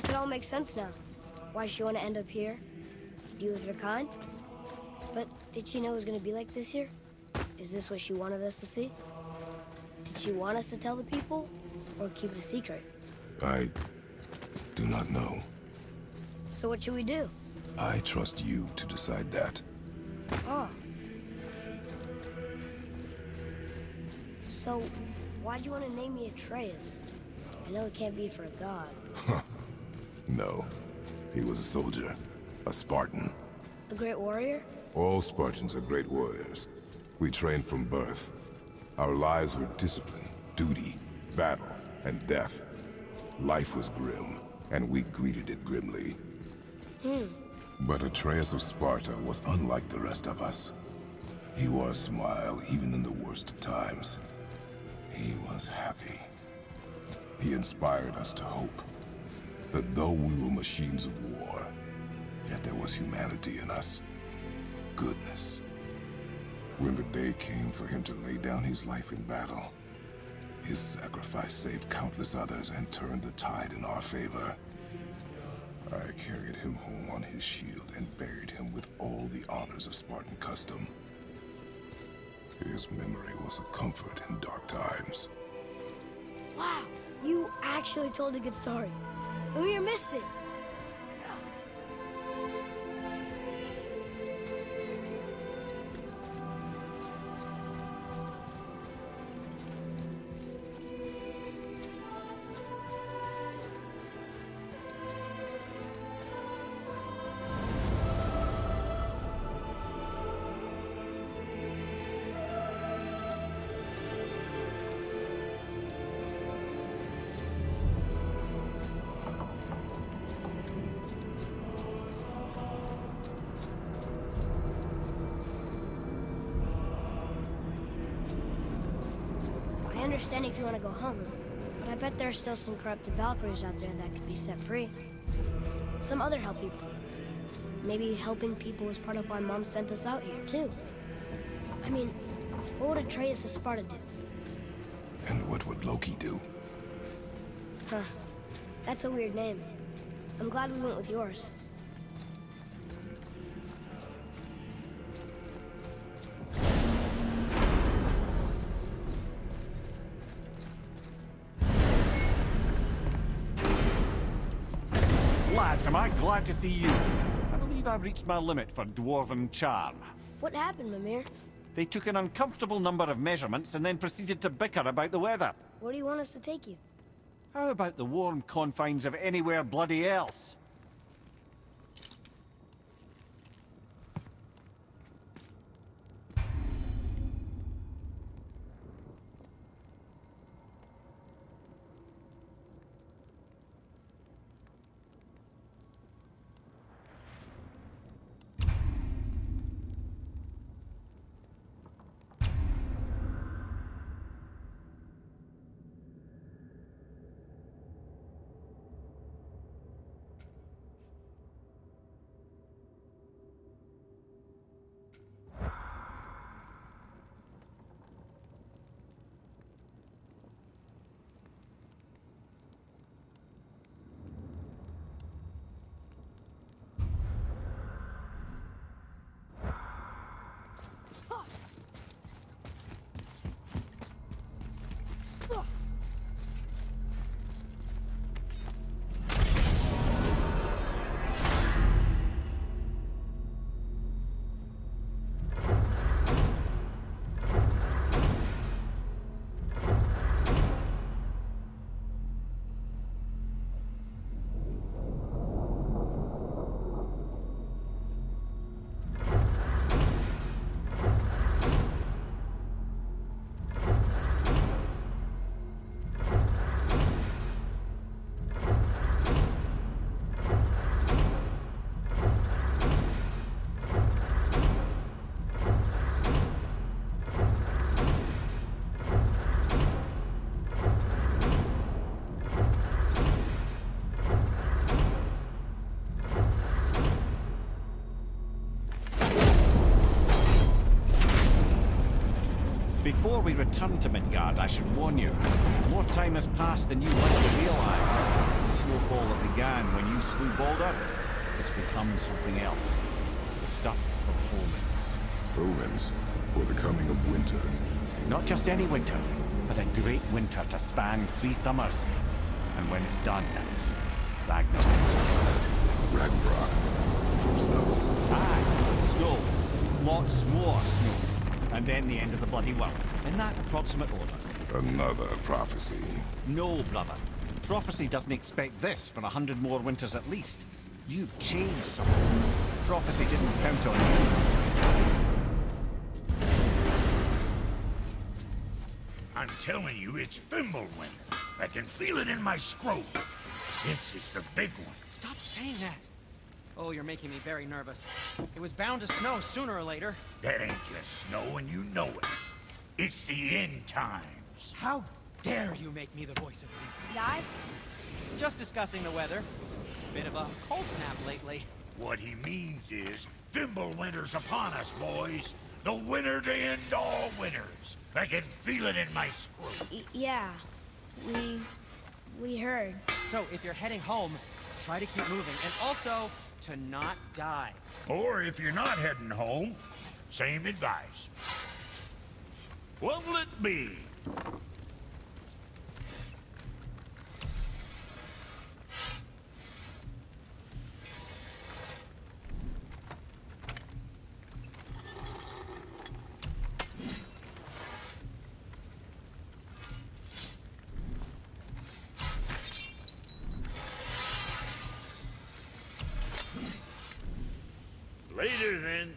guess it all makes sense now. Why she want to end up here? Be with her kind? But did she know it was going to be like this here? Is this what she wanted us to see? Did she want us to tell the people? Or keep it a secret? I do not know. So what should we do? I trust you to decide that. Oh. So, why'd you want to name me Atreus? I know it can't be for a god. No. He was a soldier. A Spartan. A great warrior? All Spartans are great warriors. We trained from birth. Our lives were discipline, duty, battle, and death. Life was grim, and we greeted it grimly. But Atreus of Sparta was unlike the rest of us. He wore a smile even in the worst of times. He was happy. He inspired us to hope that though we were machines of war, yet there was humanity in us. Goodness. When the day came for him to lay down his life in battle, his sacrifice saved countless others and turned the tide in our favor. I carried him home on his shield and buried him with all the honors of Spartan custom. His memory was a comfort in dark times. Wow, you actually told a good story. And we missed it. I understand if you want to go home, but I bet there are still some corrupted Valkyries out there that could be set free. Some other help people. Maybe helping people was part of why Mom sent us out here, too. I mean, what would Atreus of Sparta do? And what would Loki do? Huh. That's a weird name. I'm glad we went with yours. Lads, am I glad to see you. I believe I've reached my limit for dwarven charm. What happened, Mimir? They took an uncomfortable number of measurements and then proceeded to bicker about the weather. Where do you want us to take you? How about the warm confines of anywhere bloody else? Before we return to Midgard, I should warn you, more time has passed than you likely realize. The snowfall that began when you slew Balder, it's become something else. The stuff of omens. Omens for the coming of winter. Not just any winter, but a great winter to span 3 summers. And when it's done, Ragnarok. Ragnarok. From snow. Aye, snow. Lots more snow. And then the end of the bloody world. In that approximate order. Another prophecy. No, brother. Prophecy doesn't expect this for 100 more winters at least. You've changed something. Prophecy didn't count on you. I'm telling you, it's Fimbulwinter. I can feel it in my scrotum. This is the big one. Stop saying that. Oh, you're making me very nervous. It was bound to snow sooner or later. That ain't just snow, and you know it. It's the end times. How dare you make me the voice of reason? Guys, Just discussing the weather. Bit of a cold snap lately. What he means is, Fimbulwinter's upon us, boys. The winter to end all winters. I can feel it in my scrotum. yeah. We heard. So, if you're heading home, try to keep moving. And also, to not die. Or if you're not heading home, same advice. What'll it be? Later, then.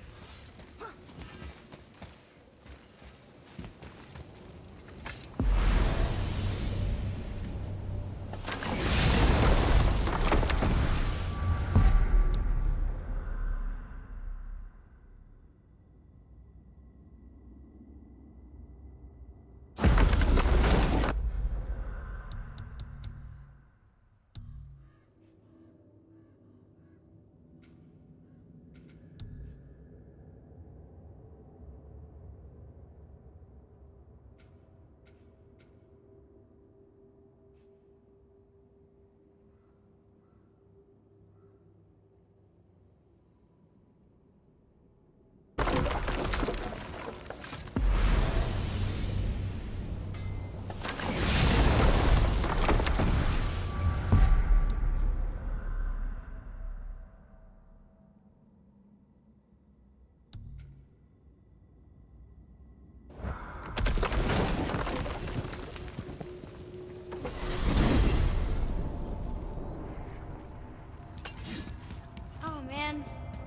Oh man,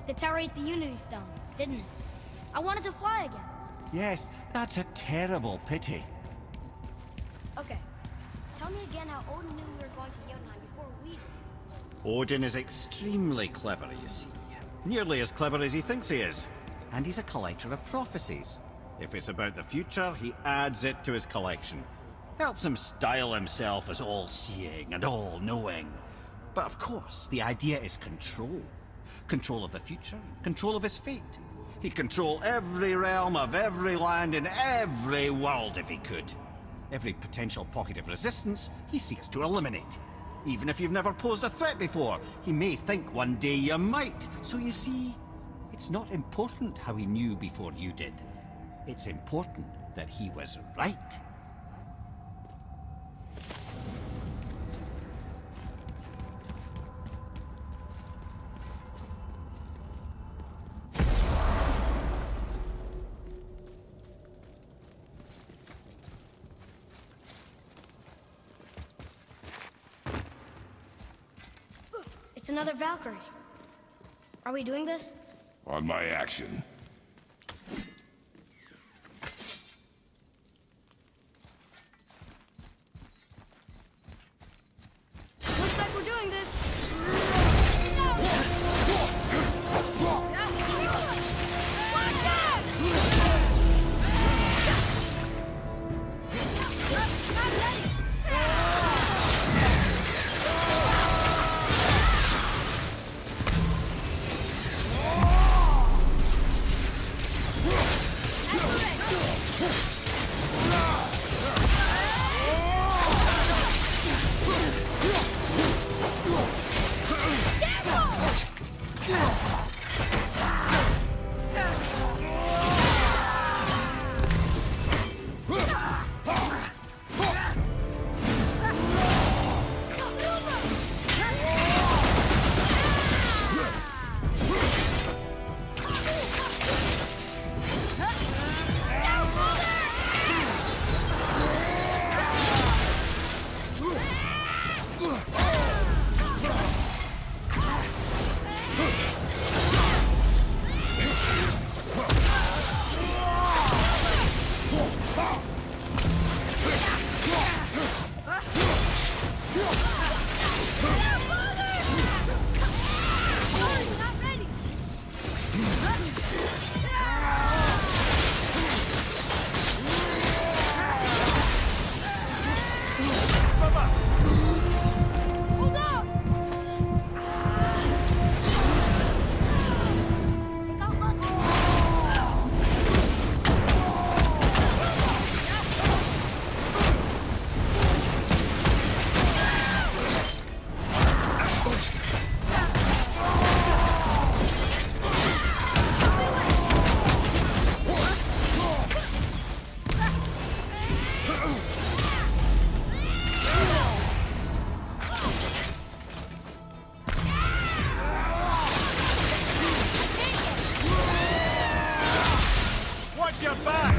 the tower ate the Unity Stone, didn't it? I wanted to fly again. Yes, that's a terrible pity. Okay, tell me again how Odin knew we were going to Jotunheim before we did. Odin is extremely clever, you see. Nearly as clever as he thinks he is. And he's a collector of prophecies. If it's about the future, he adds it to his collection. Helps him style himself as all-seeing and all-knowing. But of course, the idea is control. Control of the future, control of his fate. He'd control every realm of every land in every world if he could. Every potential pocket of resistance, he seeks to eliminate. Even if you've never posed a threat before, he may think one day you might. So you see, it's not important how he knew before you did. It's important that he was right. It's another Valkyrie. Are we doing this? On my action. Looks like we're doing this. Hold up! They got lucky. Watch your back!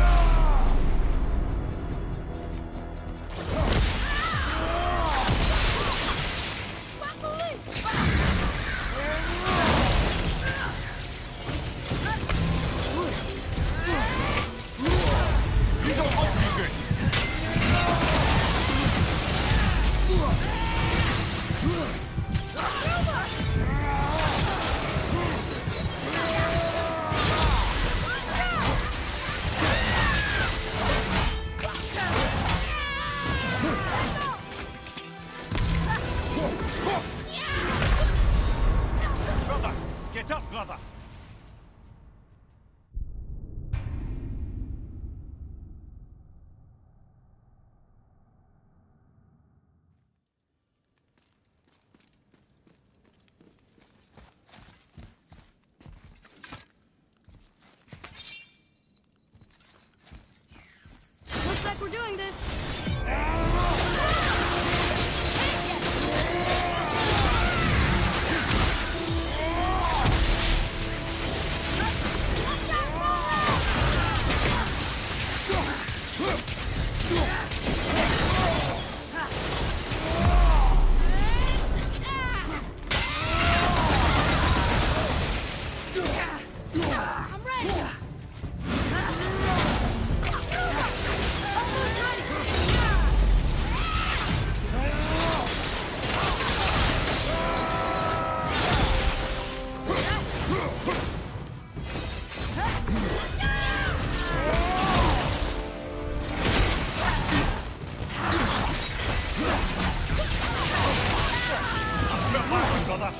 You don't look too good. Brother! Get up, brother! Looks like we're doing this. I'm ready. Almost Good luck, brother!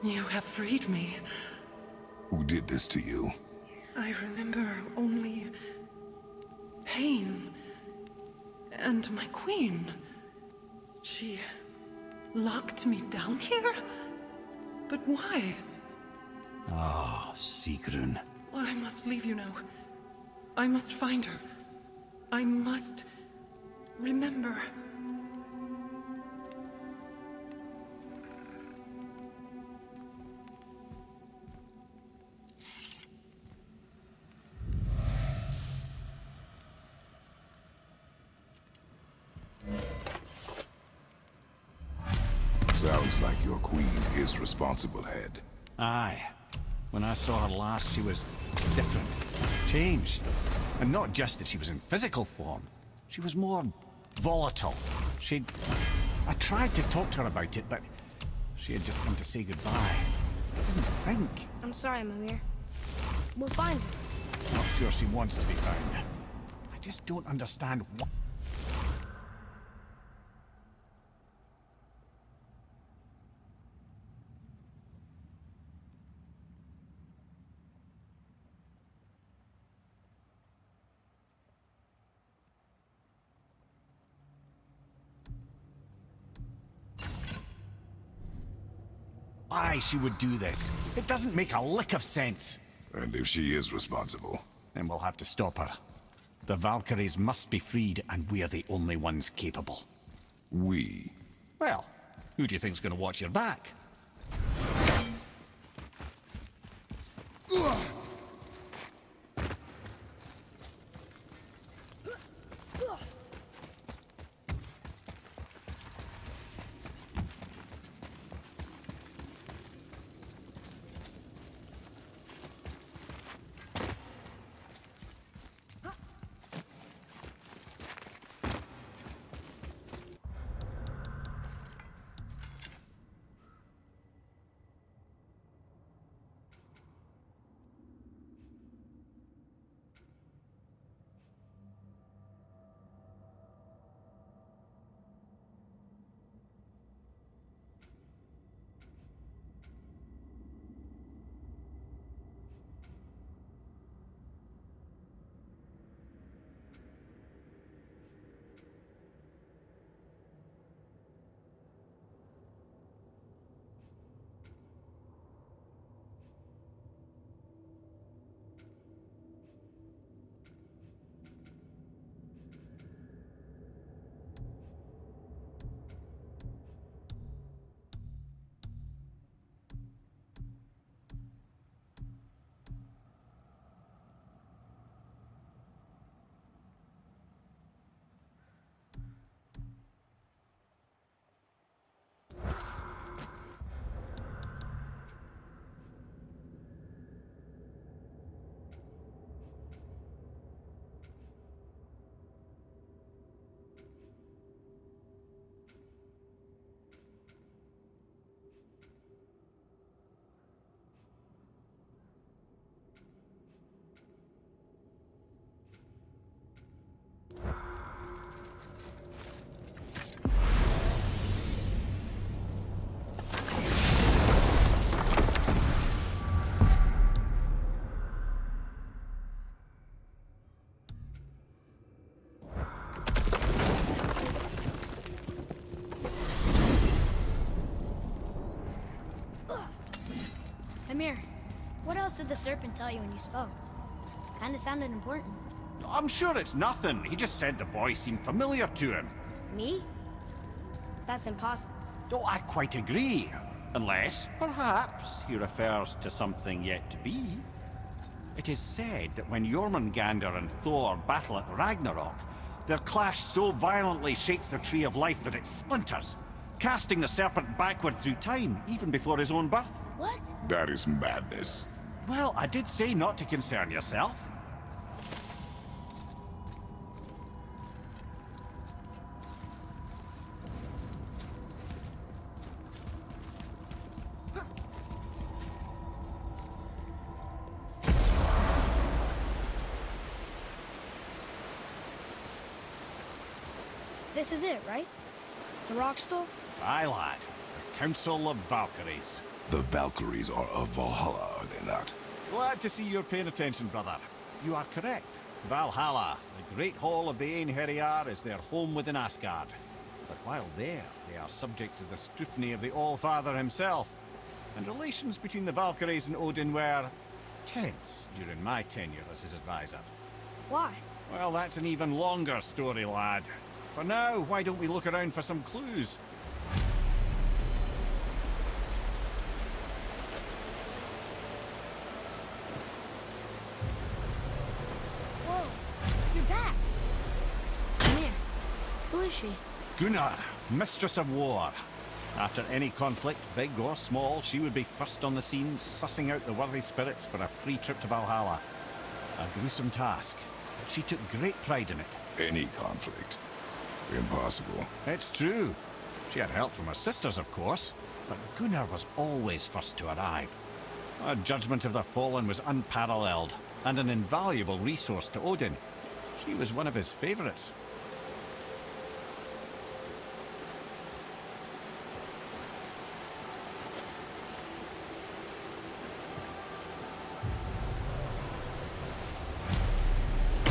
You have freed me. Who did this to you? I remember only pain and my queen. She locked me down here? But why? Oh, Sigrun. I must leave you now. I must find her. I must remember. Sounds like your queen is responsible, Head. Aye. When I saw her last, she was different. Changed. And not just that she was in physical form. She was more volatile. I tried to talk to her about it, but she had just come to say goodbye. I didn't think. I'm sorry, Mimir. We'll find her. Not sure she wants to be found. I just don't understand what... why she would do this. It doesn't make a lick of sense. And if she is responsible? Then we'll have to stop her. The Valkyries must be freed, and we're the only ones capable. We? Well, who do you think's gonna watch your back? Amir, what else did the serpent tell you when you spoke? Kinda sounded important. I'm sure it's nothing. He just said the boy seemed familiar to him. Me? That's impossible. Oh, I quite agree. Unless, perhaps, he refers to something yet to be. It is said that when Jormungandr and Thor battle at Ragnarok, their clash so violently shakes the Tree of Life that it splinters, casting the serpent backward through time, even before his own birth. What? That is madness. Well, I did say not to concern yourself. This is it, right? The rock store? Aye, lad. The Council of Valkyries. The Valkyries are of Valhalla, are they not? Glad to see you're paying attention, brother. You are correct. Valhalla, the great hall of the Einherjar, is their home within Asgard. But while there, they are subject to the scrutiny of the All-Father himself. And relations between the Valkyries and Odin were tense during my tenure as his advisor. Why? Well, that's an even longer story, lad. For now, why don't we look around for some clues? Whoa, you're back. Come here. Who is she? Gunnar, Mistress of War. After any conflict, big or small, she would be first on the scene, sussing out the worthy spirits for a free trip to Valhalla. A gruesome task, but she took great pride in it. Any conflict. Impossible. It's true. She had help from her sisters, of course, but Gunnar was always first to arrive. Her judgment of the fallen was unparalleled, and an invaluable resource to Odin. She was one of his favorites.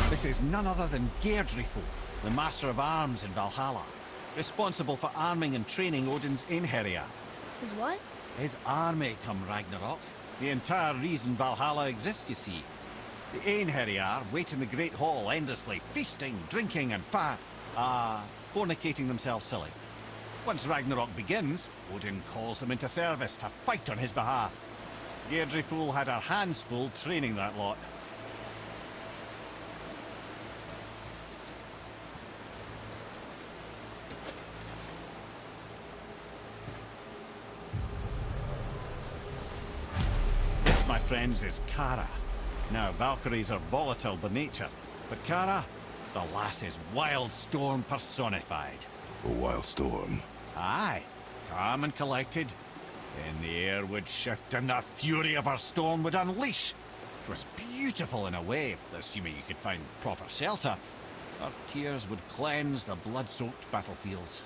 This is none other than Geirdriful, the Master of Arms in Valhalla, responsible for arming and training Odin's Einherjar. Is what? His army come Ragnarok. The entire reason Valhalla exists, you see. The Einherjar wait in the Great Hall endlessly, feasting, drinking, and fornicating themselves silly. Once Ragnarok begins, Odin calls them into service to fight on his behalf. Geirdriful had her hands full training that lot. My friends, is Kara. Now, Valkyries are volatile by nature, but Kara, the lass is wild storm personified. A wild storm. Aye, calm and collected. Then the air would shift and the fury of her storm would unleash. It was beautiful in a way, assuming you could find proper shelter. Her tears would cleanse the blood-soaked battlefields.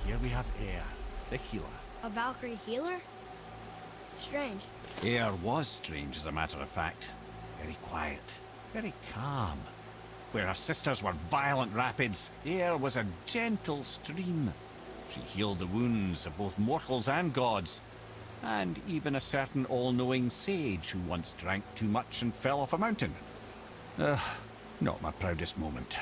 Here we have Eir, the healer. A Valkyrie healer? Strange. Eir was strange, as a matter of fact. Very quiet, very calm. Where her sisters were violent rapids, Eir was a gentle stream. She healed the wounds of both mortals and gods, and even a certain all-knowing sage who once drank too much and fell off a mountain. Not my proudest moment.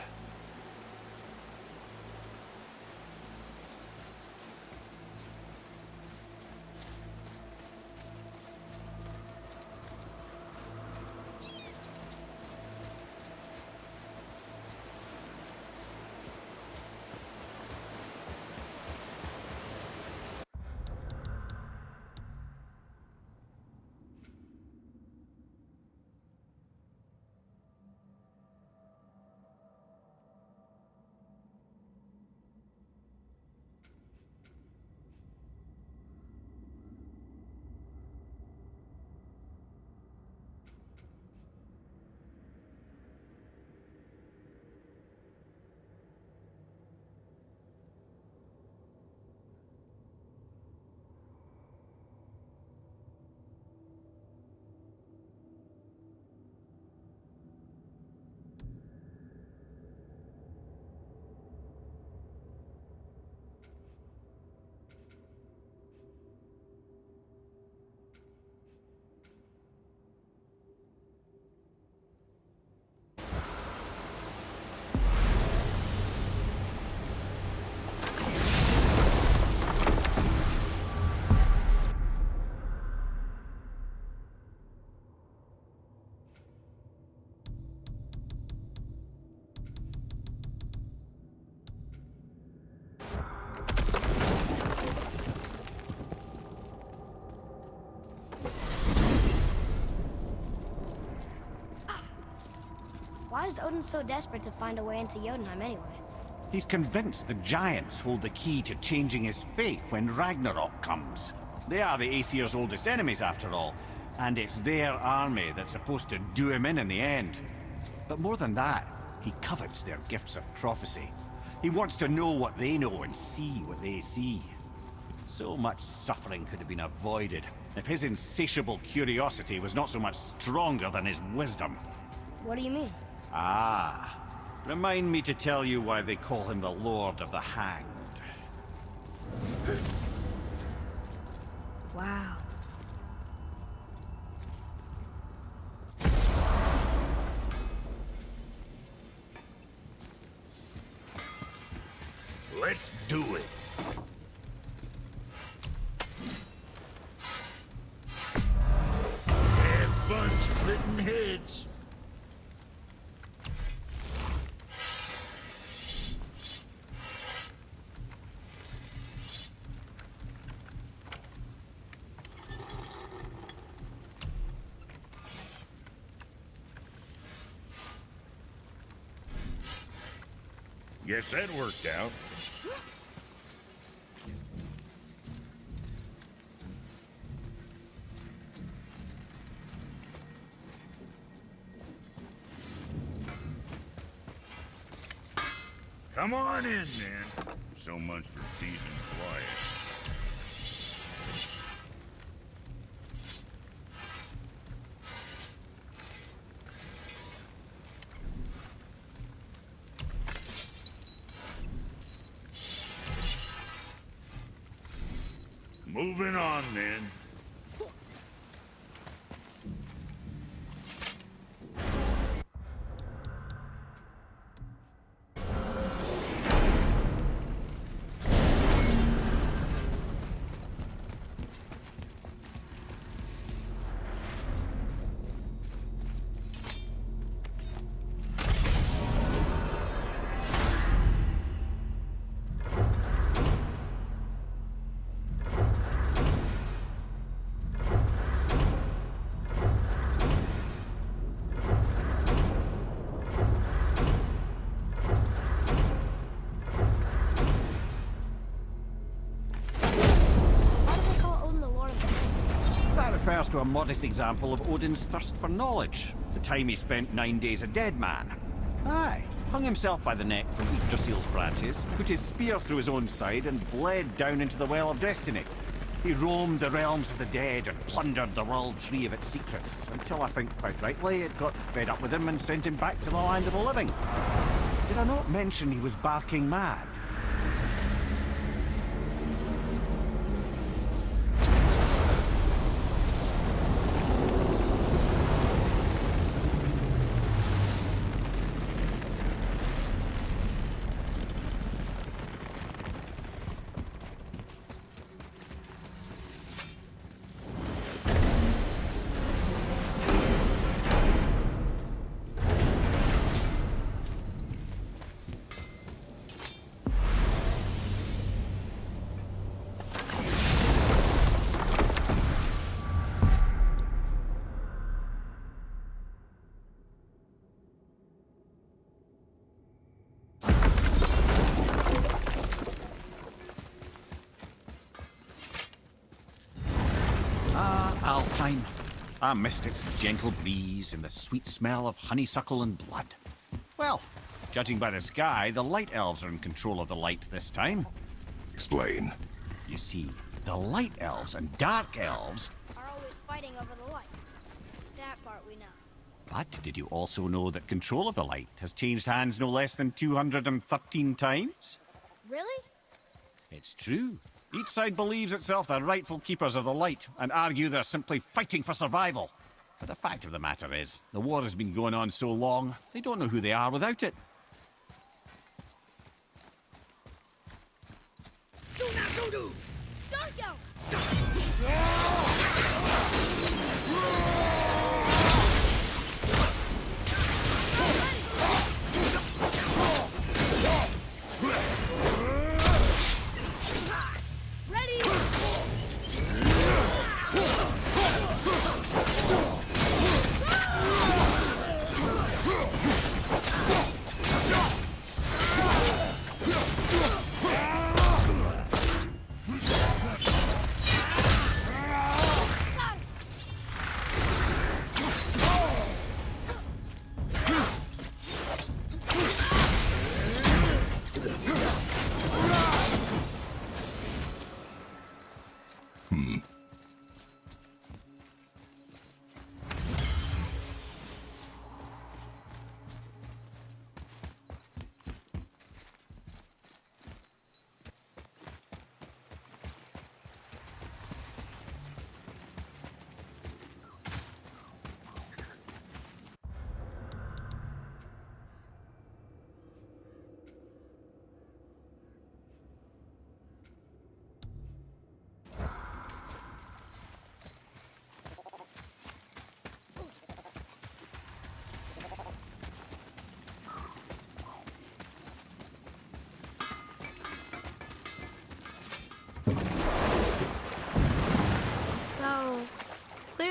Why is Odin so desperate to find a way into Jotunheim anyway? He's convinced the giants hold the key to changing his fate when Ragnarok comes. They are the Aesir's oldest enemies, after all, and it's their army that's supposed to do him in the end. But more than that, he covets their gifts of prophecy. He wants to know what they know and see what they see. So much suffering could have been avoided if his insatiable curiosity was not so much stronger than his wisdom. What do you mean? Ah. Remind me to tell you why they call him the Lord of the Hanged. Wow. Let's do it. Have fun splitting heads. Guess that worked out. Come on in, then. So much for peace and quiet. Moving on, then. Why do they call Odin the Lord of the Hanged? That refers to a modest example of Odin's thirst for knowledge. The time he spent 9 days a dead man. Aye. Hung himself by the neck from Yggdrasil's branches, put his spear through his own side, and bled down into the Well of Destiny. He roamed the realms of the dead and plundered the World Tree of its secrets, until I think, quite rightly, it got fed up with him and sent him back to the land of the living. Did I not mention he was barking mad? Alfheim. I missed its gentle breeze and the sweet smell of honeysuckle and blood. Well, judging by the sky, the Light Elves are in control of the light this time. Explain. You see, the Light Elves and Dark Elves... Are always fighting over the light. That part we know. But did you also know that control of the light has changed hands no less than 213 times? Really? It's true. Each side believes itself the rightful keepers of the light and argue they're simply fighting for survival. But the fact of the matter is, the war has been going on so long, they don't know who they are without it. Dark Elf!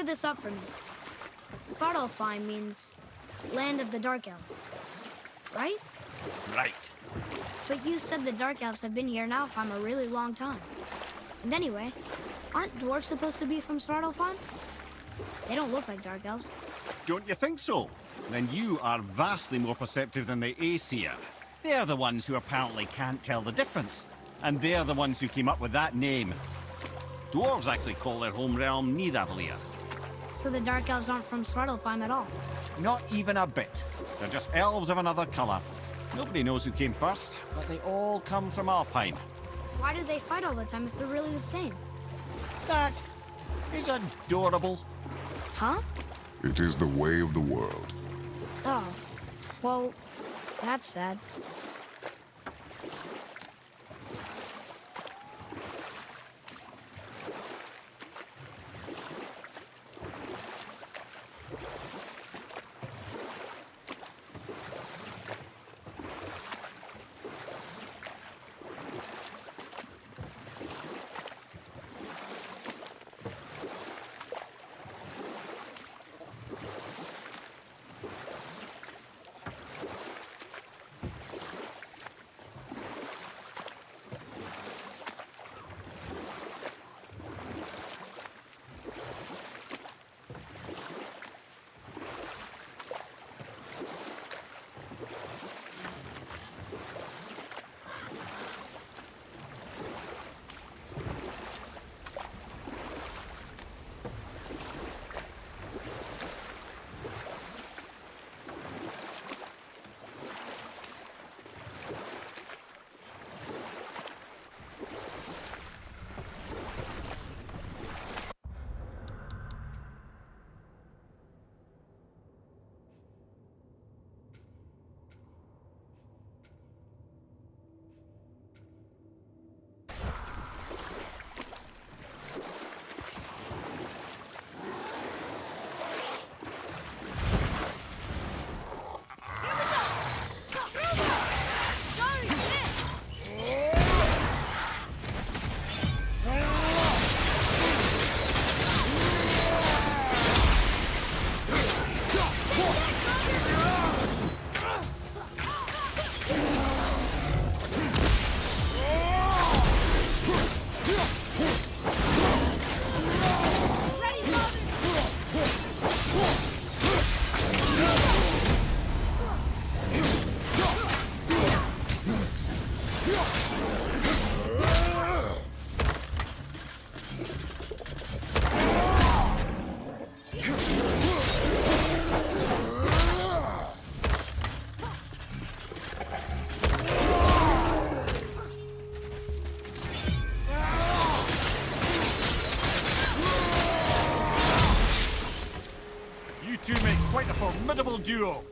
this up for me. Svartalfheim means land of the Dark Elves, right? Right. But you said the Dark Elves have been here in Alfheim a really long time. And anyway, aren't dwarves supposed to be from Svartalfheim? They don't look like Dark Elves. Don't you think so? Then you are vastly more perceptive than the Aesir. They're the ones who apparently can't tell the difference. And they're the ones who came up with that name. Dwarves actually call their home realm Nidavellir. So the Dark Elves aren't from Svartalfheim at all. Not even a bit. They're just elves of another colour. Nobody knows who came first, but they all come from Alfheim. Why do they fight all the time if they're really the same? That is adorable. Huh? It is the way of the world. Oh. Well, that's sad. You two make quite a formidable duo.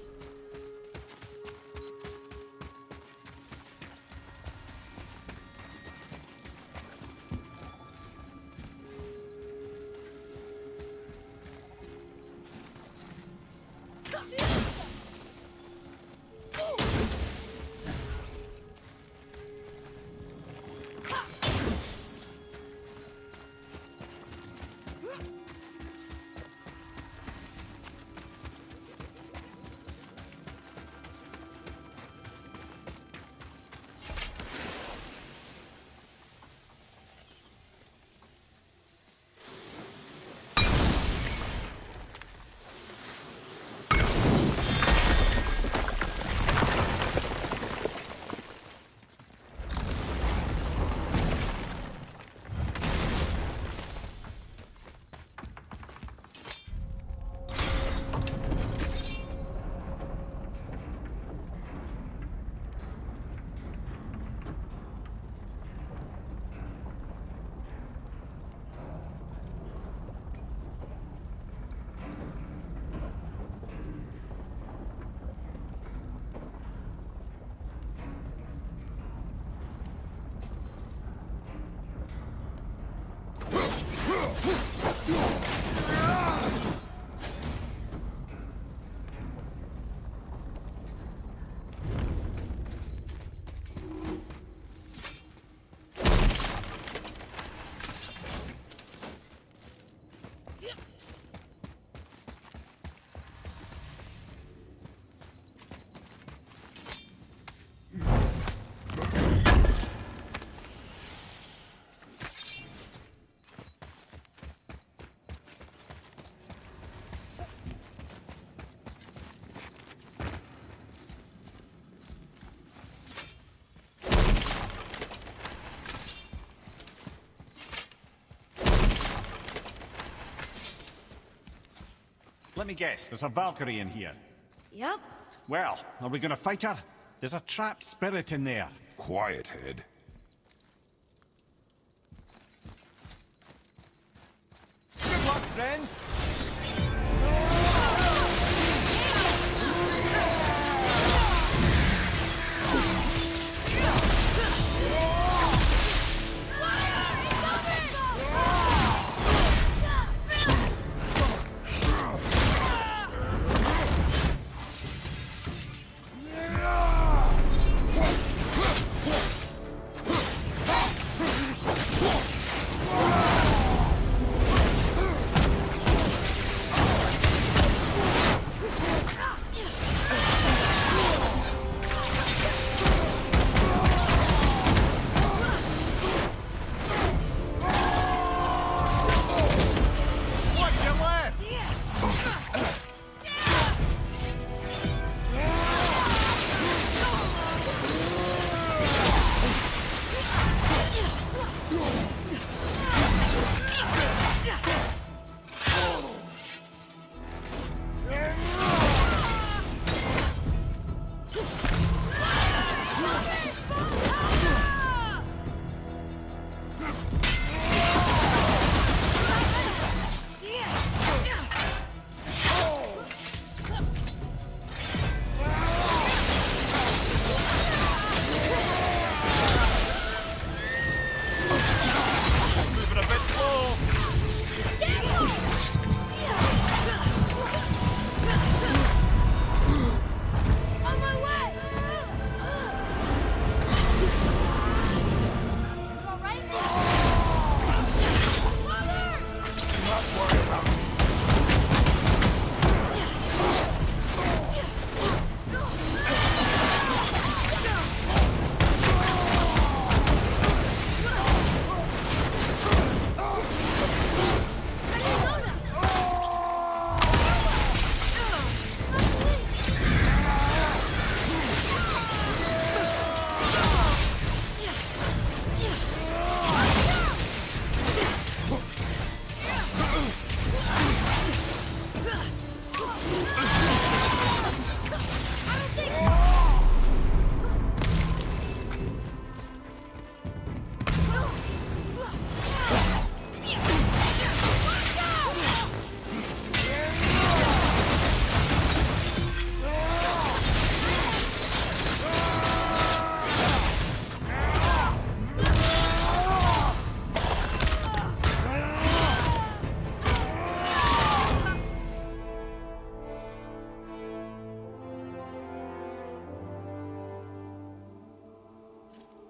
Let me guess, there's a Valkyrie in here. Yep. Well, are we gonna fight her? There's a trapped spirit in there. Quiet, Head. Good luck, friends! What's your left? Moving a bit slow. On my way! You all right? Mother!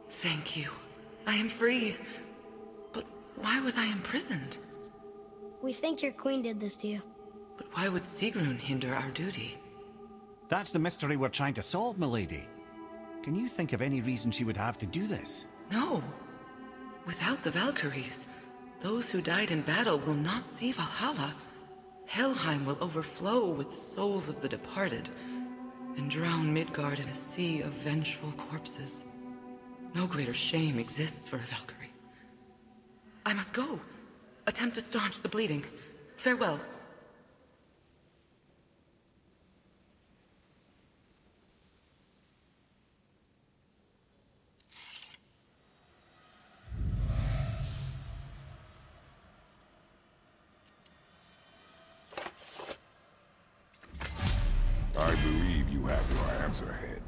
Thank you. I am free. But why was I imprisoned? We think your queen did this to you. But why would Sigrun hinder our duty? That's the mystery we're trying to solve, milady. Can you think of any reason she would have to do this? No. Without the Valkyries, those who died in battle will not see Valhalla. Helheim will overflow with the souls of the departed, and drown Midgard in a sea of vengeful corpses. No greater shame exists for a Valkyrie. I must go. Attempt to staunch the bleeding. Farewell. I believe you have your answer, Head.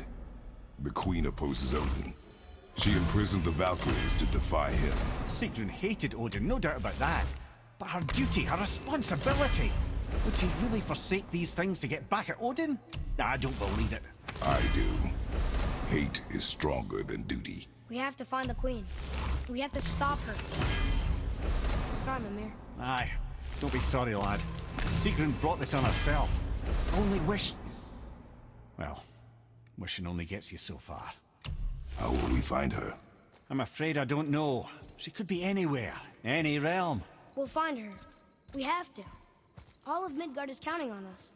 The Queen opposes Odin. She imprisoned the Valkyries to defy him. Sigrun hated Odin, no doubt about that. But her duty, her responsibility. Would she really forsake these things to get back at Odin? I don't believe it. I do. Hate is stronger than duty. We have to find the queen. We have to stop her. Sorry, Mimir. Aye, don't be sorry, lad. Sigrun brought this on herself. Only wish... Well, wishing only gets you so far. How will we find her? I'm afraid I don't know. She could be anywhere, any realm. We'll find her. We have to. All of Midgard is counting on us.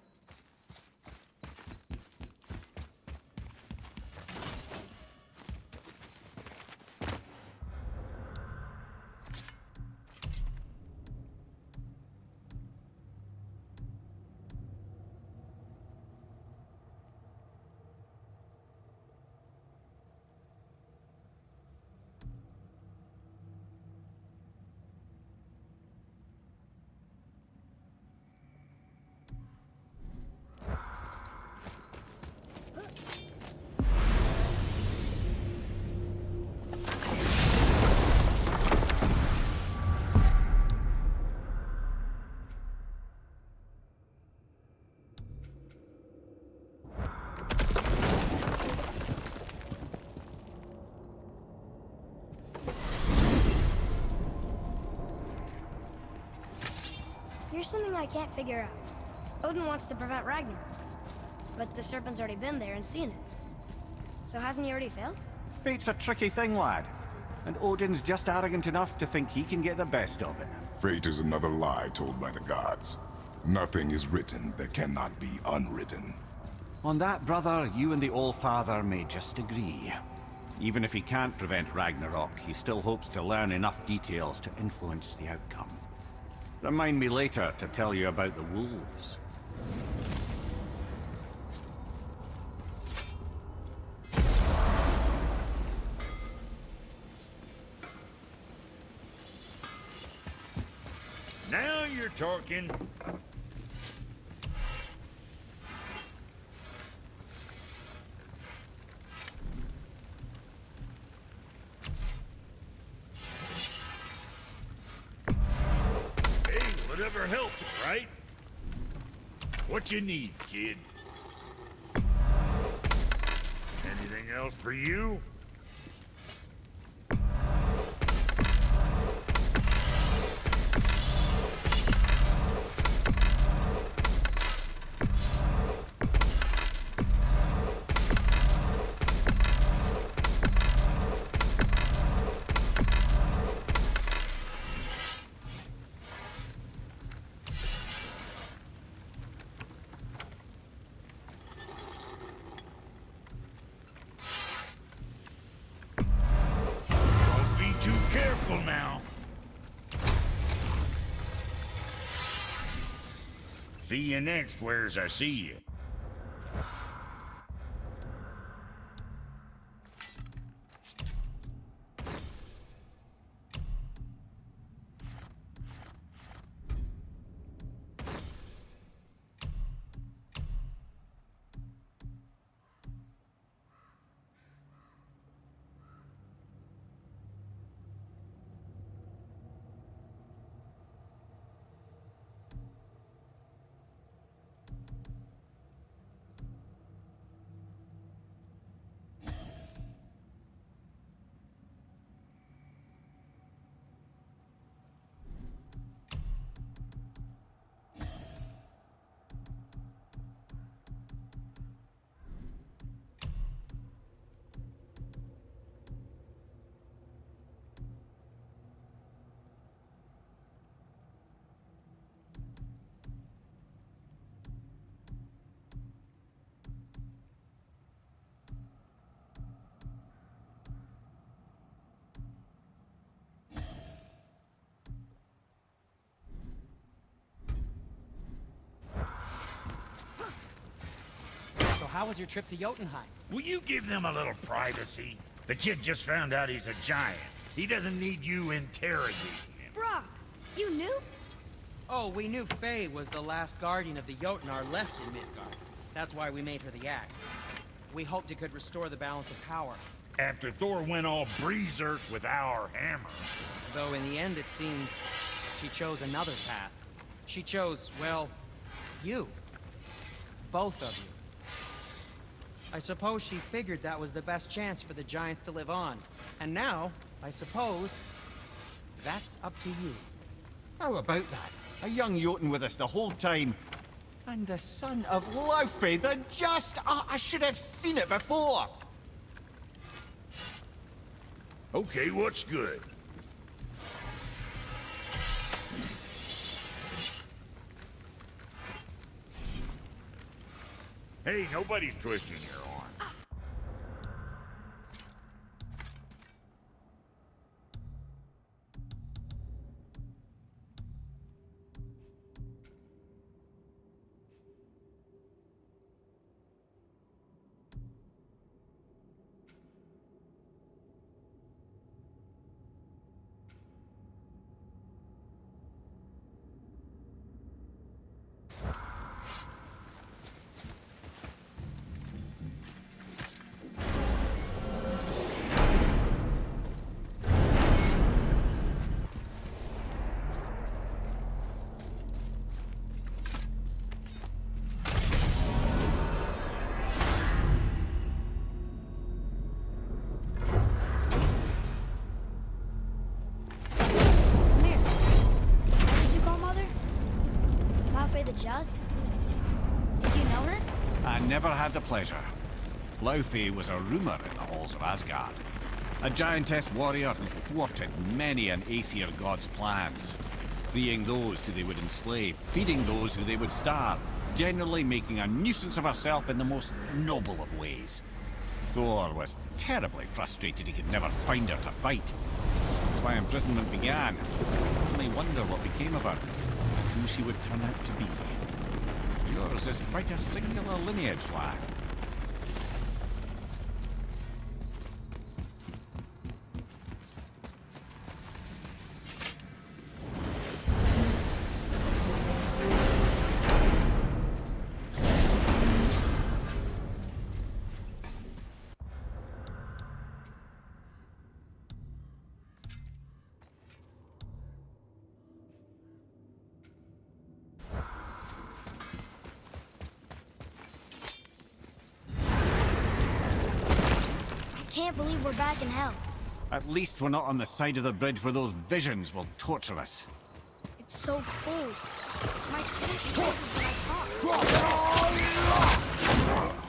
Here's something I can't figure out. Odin wants to prevent Ragnarok, but the Serpent's already been there and seen it. So hasn't he already failed? Fate's a tricky thing, lad. And Odin's just arrogant enough to think he can get the best of it. Fate is another lie told by the gods. Nothing is written that cannot be unwritten. On that, brother, you and the All-Father may just agree. Even if he can't prevent Ragnarok, he still hopes to learn enough details to influence the outcome. Remind me later to tell you about the wolves. Now you're talking. Hey, whatever helps, right? What you need, kid? Anything else for you? Too careful now. See you next, where's I see you. So how was your trip to Jotunheim? Will you give them a little privacy? The kid just found out he's a giant. He doesn't need you interrogating him. Brock, you knew? Oh, we knew Faye was the last guardian of the Jotnar left in Midgard. That's why we made her the axe. We hoped it could restore the balance of power. After Thor went all breezerk with our hammer. Though in the end it seems she chose another path. She chose, well, you. Both of you. I suppose she figured that was the best chance for the Giants to live on. And now, I suppose, that's up to you. How about that? A young Jotun with us the whole time. And the son of Laufey, the just... I should have seen it before! Okay, what's good? Hey, nobody's twisting your arm. never had the pleasure. Laufey was a rumour in the halls of Asgard. A giantess warrior who thwarted many an Aesir god's plans, freeing those who they would enslave, feeding those who they would starve, generally making a nuisance of herself in the most noble of ways. Thor was terribly frustrated he could never find her to fight. That's why imprisonment began. Only wonder what became of her, and who she would turn out to be. Yours is quite a singular lineage, lad. I can't believe we're back in hell. At least we're not on the side of the bridge where those visions will torture us. It's so cold. My skin freezes when I talk.